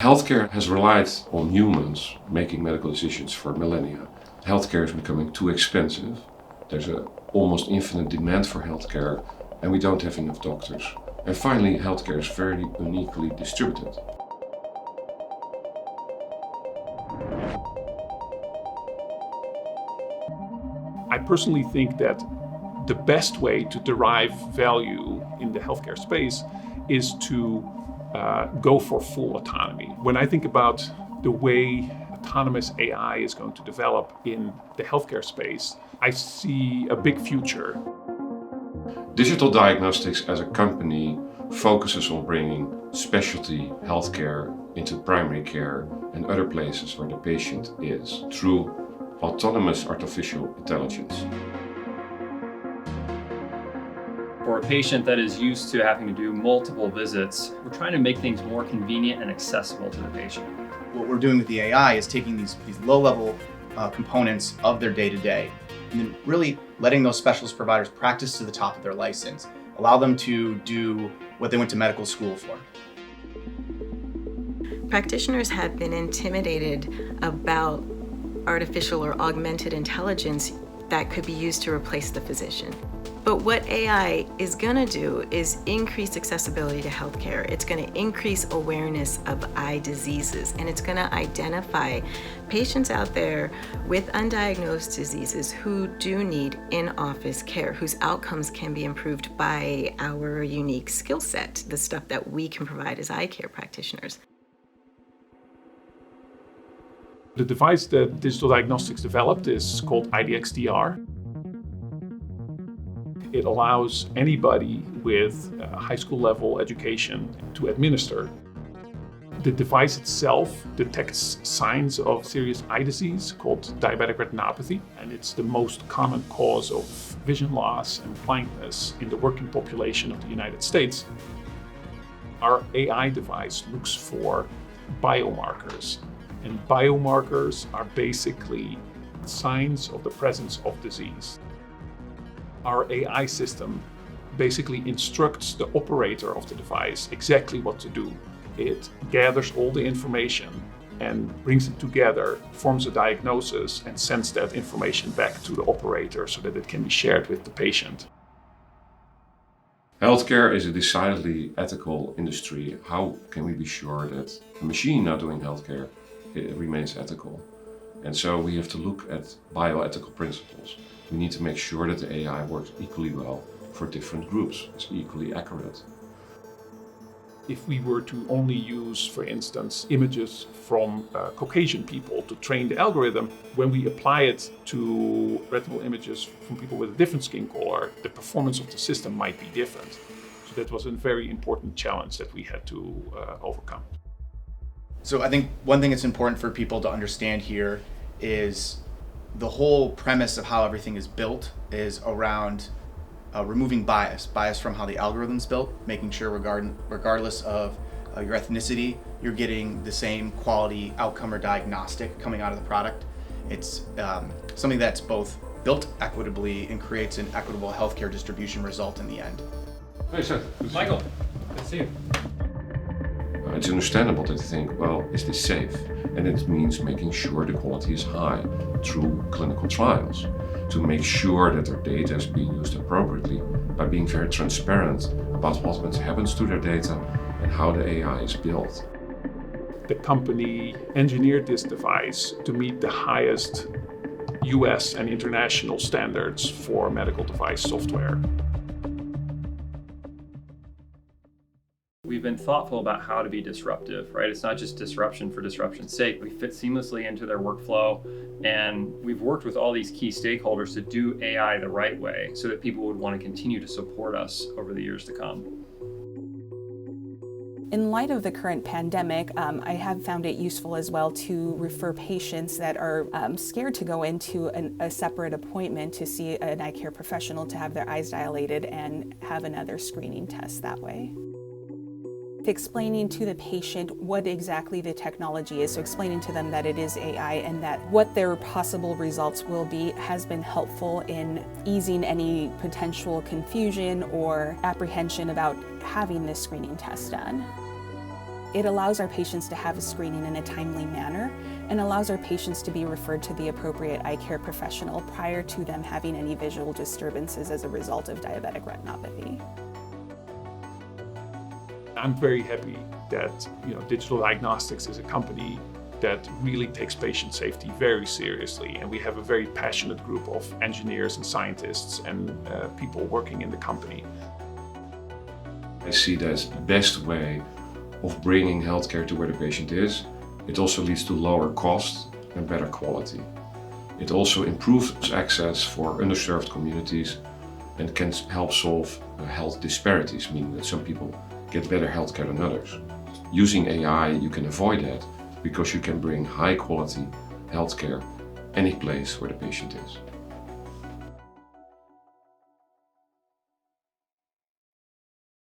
Healthcare has relied on humans making medical decisions for millennia. Healthcare is becoming too expensive. There's an almost infinite demand for healthcare, and we don't have enough doctors. And finally, healthcare is very unequally distributed. I personally think that the best way to derive value in the healthcare space is to go for full autonomy. When I think about the way autonomous AI is going to develop in the healthcare space, I see a big future. Digital Diagnostics as a company focuses on bringing specialty healthcare into primary care and other places where the patient is through autonomous artificial intelligence. For a patient that is used to having to do multiple visits, we're trying to make things more convenient and accessible to the patient. What we're doing with the AI is taking these low-level components of their day-to-day and then really letting those specialist providers practice to the top of their license, allow them to do what they went to medical school for. Practitioners have been intimidated about artificial or augmented intelligence that could be used to replace the physician. But what AI is going to do is increase accessibility to healthcare. It's going to increase awareness of eye diseases, and it's going to identify patients out there with undiagnosed diseases who do need in-office care, whose outcomes can be improved by our unique skill set, the stuff that we can provide as eye care practitioners. The device that Digital Diagnostics developed is called IDXDR. It allows anybody with a high school level education to administer. The device itself detects signs of serious eye disease called diabetic retinopathy, and it's the most common cause of vision loss and blindness in the working population of the United States. Our AI device looks for biomarkers, and biomarkers are basically signs of the presence of disease. Our AI system basically instructs the operator of the device exactly what to do. It gathers all the information and brings it together, forms a diagnosis, and sends that information back to the operator so that it can be shared with the patient. Healthcare is a decidedly ethical industry. How can we be sure that a machine now doing healthcare remains ethical? And so we have to look at bioethical principles. We need to make sure that the AI works equally well for different groups. It's equally accurate. If we were to only use, for instance, images from Caucasian people to train the algorithm, when we apply it to retinal images from people with a different skin color, the performance of the system might be different. So that was a very important challenge that we had to overcome. So I think one thing that's important for people to understand here is the whole premise of how everything is built is around removing bias from how the algorithm's built, making sure regardless of your ethnicity, you're getting the same quality outcome or diagnostic coming out of the product. It's something that's both built equitably and creates an equitable healthcare distribution result in the end. Hey, sir. Michael, good to see you. It's understandable to think, well, is this safe? And it means making sure the quality is high through clinical trials, to make sure that their data is being used appropriately by being very transparent about what happens to their data and how the AI is built. The company engineered this device to meet the highest US and international standards for medical device software. We've been thoughtful about how to be disruptive, right? It's not just disruption for disruption's sake. We fit seamlessly into their workflow, and we've worked with all these key stakeholders to do AI the right way so that people would want to continue to support us over the years to come. In light of the current pandemic, I have found it useful as well to refer patients that are scared to go into a separate appointment to see an eye care professional to have their eyes dilated and have another screening test that way. Explaining to the patient what exactly the technology is, so explaining to them that it is AI and that what their possible results will be has been helpful in easing any potential confusion or apprehension about having this screening test done. It allows our patients to have a screening in a timely manner and allows our patients to be referred to the appropriate eye care professional prior to them having any visual disturbances as a result of diabetic retinopathy. I'm very happy that Digital Diagnostics is a company that really takes patient safety very seriously, and we have a very passionate group of engineers and scientists and people working in the company. I see that as the best way of bringing healthcare to where the patient is. It also leads to lower cost and better quality. It also improves access for underserved communities and can help solve health disparities, meaning that some people get better healthcare than others. Using AI, you can avoid that because you can bring high quality healthcare any place where the patient is.